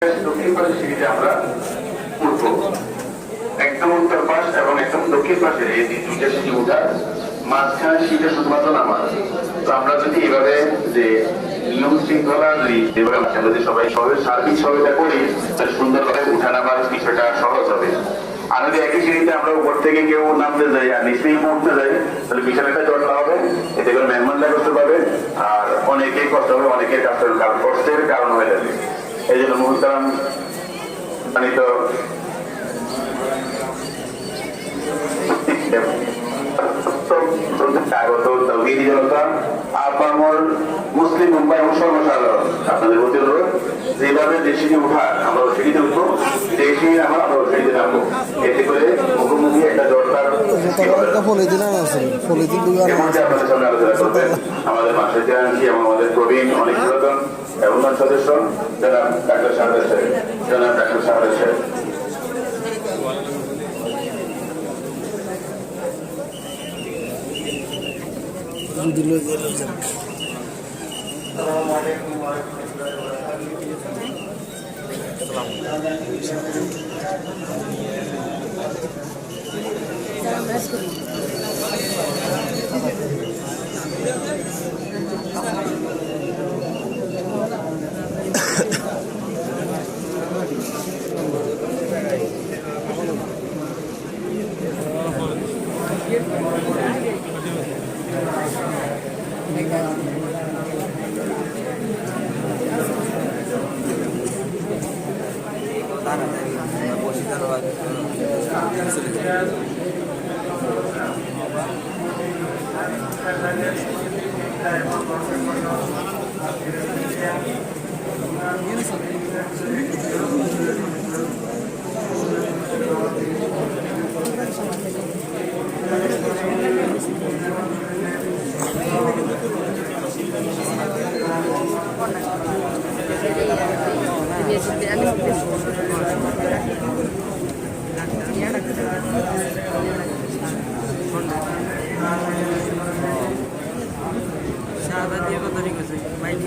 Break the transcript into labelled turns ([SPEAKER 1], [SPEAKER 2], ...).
[SPEAKER 1] দক্ষিণ পাশে সিঁড়িতে আমরা উঠবো, একদম উত্তর পাশ এবং একদম দক্ষিণ পাশে এই দুইটা সিঁড়ি উঠার মাঝখানে সিঁড়িটা শুধুমাত্র নামার। তো আমরা যদি এভাবে যে নিয়ম শৃঙ্খলা যদি সবাই সার্বিক সহায়তা করি তাহলে সুন্দরভাবে উঠা নামার বিষয়টা সহজ হবে। আর যদি একই সিঁড়িতে আমরা উপর থেকে কেউ নামতে যাই আর নিচ থেকে উঠতে যাই তাহলে বিশাল একটা জটলা হবে, এতে করে মেহমানরা কষ্ট পাবে আর অনেকেই কষ্ট হবে, অনেকের কষ্টের কারণ হয়ে যাবে। এই জন্য মুহতারাম সম্মানিত মুসলিম মুম্বাই এবং সর্বসাধারণ আপনাদের প্রতি অনুরোধ, যেভাবে দেশিকে উঠার আমরা সিঁড়িতে উঠবো, দেশি আমরা সিঁড়িতে নামবো, এতে করে মুখোমুখি একটা জটলার আপনাদের সামনে আলোচনা করবেন আমাদের মাসের জাহাঙ্গী এবং আমাদের প্রবীণ অনেক পুরাতন এবং সদস্য জনাব ডাক্তার শাহাদাত সাহেব। জনাব ডাক্তার শাহাদাত সাহেব
[SPEAKER 2] সাদা দিয়ে কত ঠিক আছে বাইক